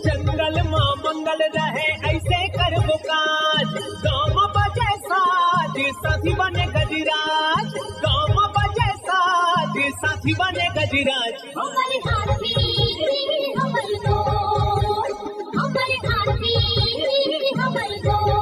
जंगल मां मंगल रहे ऐसे कर काज, गाँव बजे साज साथी बने गजराज, गाँव बजे साज साथी बने गजराज। हमारे हाथी हमारे दोस्त, हमारे हाथी हमारे दोस्त।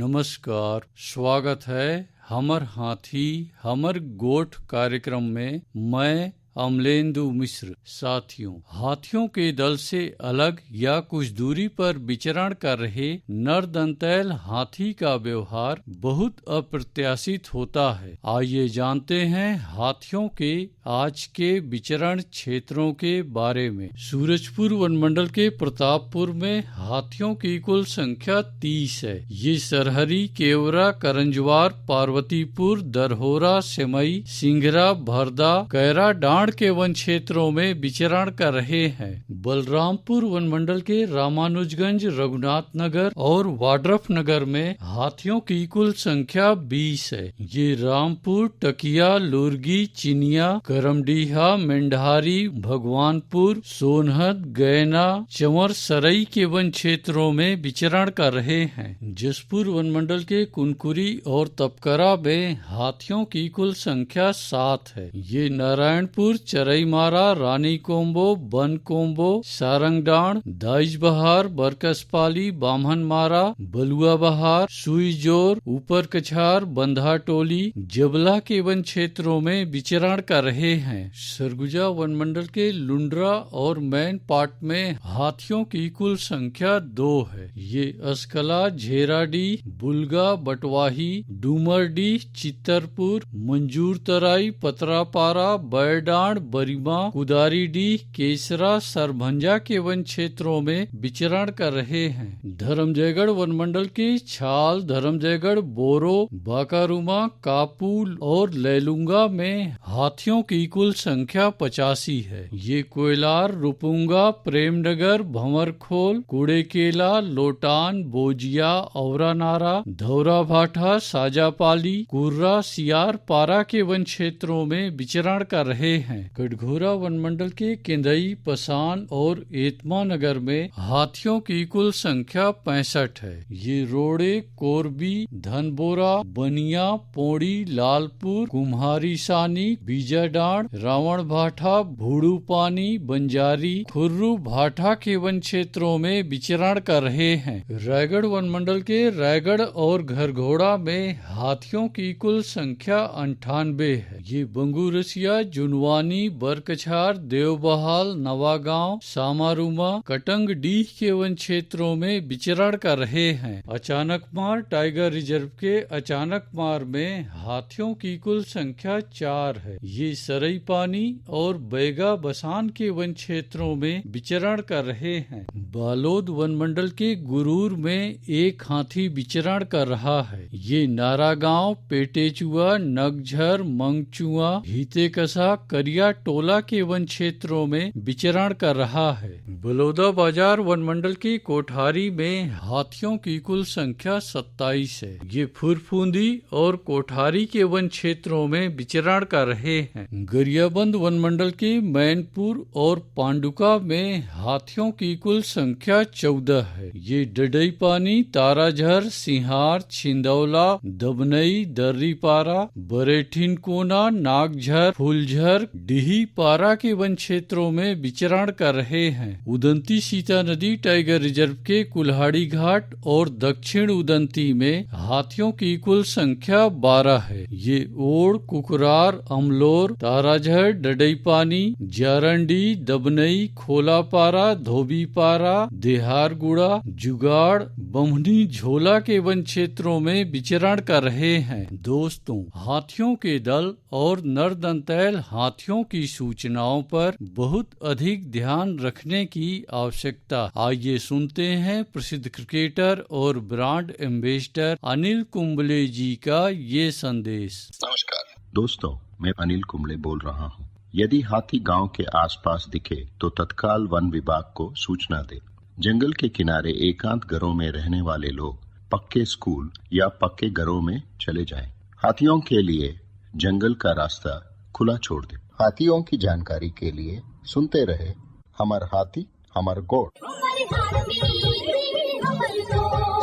नमस्कार, स्वागत है हमर हाथी हमर गोठ कार्यक्रम में। मैं अमलेंदु मिश्र। साथियों, हाथियों के दल से अलग या कुछ दूरी पर विचरण कर रहे नर दंतैल हाथी का व्यवहार बहुत अप्रत्याशित होता है। आइए जानते हैं हाथियों के आज के विचरण क्षेत्रों के बारे में। सूरजपुर वनमंडल के प्रतापपुर में हाथियों की कुल संख्या 30 है। ये सरहरी, केवरा, करंजवार, पार्वतीपुर, दरहोरा, सेमई, सिंघरा, भरदा, कैरा, डांड के वन क्षेत्रों में विचरण कर रहे हैं। बलरामपुर वनमंडल के रामानुजगंज, रघुनाथ नगर और वाड्रफ नगर में हाथियों की कुल संख्या 20 है। ये रामपुर, टकिया, लुरगी, चिनिया, करमडीहा, मेंढारी, भगवानपुर, सोनहत, गैना, चंवर, सरई के वन क्षेत्रों में विचरण कर रहे हैं। जसपुर वनमंडल के कुनकुरी और तपकरा में हाथियों की कुल संख्या 7 है। ये नारायणपुर, चरईमारा, रानी कोम्बो, बन कोम्बो, सारंगडाण, दाइज बहार, बरकसपाली, बामहन मारा, बलुआ बहार, सुईजोर, ऊपर कछार, बंधा टोली, जबला के वन क्षेत्रों में विचरण कर रहे हैं। सरगुजा वनमंडल के लुंड्रा और मैन पाट में हाथियों की कुल संख्या 2 है। ये अस्कला, झेराडी, बुलगा, बटवाही, डूमरडी, चित्तरपुर, मंजूर तराई, पतरापारा, बैरडाण, बरीमा, कुदारीडीह, केसरा, सरभंजा के वन क्षेत्रों में विचरण कर रहे हैं। धर्मजयगढ़ वनमंडल के छाल, धर्मजयगढ़, बोरो, बाकारुमा, कापुल और लैलुंगा में हाथियों की कुल संख्या 85 है। ये कोयलार, रुपुंगा, प्रेमनगर, भंवरखोल, कुड़ेकेला, लोटान, बोजिया, औरानारा, धौरा भाठा, साजापाली, कुर्रा, सियार, पारा के वन क्षेत्रों में विचरण कर रहे हैं। कटघोरा वनमंडल के केंदई, पसान और एतमा नगर में हाथियों की कुल संख्या 65 है। ये रोड़े, कोरबी, धनबोरा, बनिया, पोड़ी, लालपुर, कुम्हारी सानी, बीजाडाण, रावण भाठा, भूड़ू पानी, बंजारी, खुर्रू भाठा के वन क्षेत्रों में विचरण कर रहे हैं। रायगढ़ वनमंडल के रायगढ़ और घरघोड़ा में हाथियों की कुल संख्या 98 है। ये बंगूरसिया, जुनवानी, बरकछार, देवबहाल, नवागांव, सामारूमा, कटंगडीह के वन क्षेत्रों में विचरण कर रहे हैं। अचानकमार टाइगर रिजर्व के अचानकमार में हाथियों की कुल संख्या 4 है। ये सरई पानी और बैगा बसान के वन क्षेत्रों में विचरण कर रहे हैं। बालोद वनमंडल के गुरूर में एक हाथी विचरण कर रहा है। ये नारागांव, पेटेचुआ, नगझर, मंगचुआ, हितेकसा, करिया टोला के वन क्षेत्रों में विचरण कर रहा है। बलौदा बाजार वनमंडल की कोठारी में हाथियों की कुल संख्या 27 है। ये फुरफुंदी और कोठारी के वन क्षेत्रों में विचरण कर रहे हैं। गरियाबंद वनमंडल के मैनपुर और पांडुका में हाथियों की कुल संख्या 14 है। ये डडई पानी, ताराझर, सिंहार, छिंदौला, दबनई, दर्रीपारा, बरेठिन कोना, नागझर, फुलझर, डिही पारा के वन क्षेत्रों में विचरण कर रहे हैं। उदंती सीता नदी टाइगर रिजर्व के कुल्हाड़ी घाट और दक्षिण उदंती में हाथियों की कुल संख्या 12 है। ये ओड़, कुकरार, अमलोर, ताराझर, डडईपानी, जारंडी, दबनई, खोलापारा, धोबीपारा, देहारगुड़ा, जुगाड़, बम्हनी, झोला के वन क्षेत्रों में विचरण कर रहे हैं। दोस्तों, हाथियों के दल और नर दंतैल हाथियों की सूचनाओं पर बहुत अधिक ध्यान रखने की आवश्यकता। आइए सुनते हैं प्रसिद्ध क्रिकेटर और ब्रांड एम्बेसडर अनिल कुंबले जी का ये संदेश। नमस्कार दोस्तों, मैं अनिल कुंबले बोल रहा हूँ। यदि हाथी गांव के आसपास दिखे तो तत्काल वन विभाग को सूचना दे। जंगल के किनारे एकांत घरों में रहने वाले लोग पक्के स्कूल या पक्के घरों में चले जाएं। हाथियों के लिए जंगल का रास्ता खुला छोड़ दें। हाथियों की जानकारी के लिए सुनते रहे हमर हाथी हमर गोठ। हमर हाथी हमर गोठ।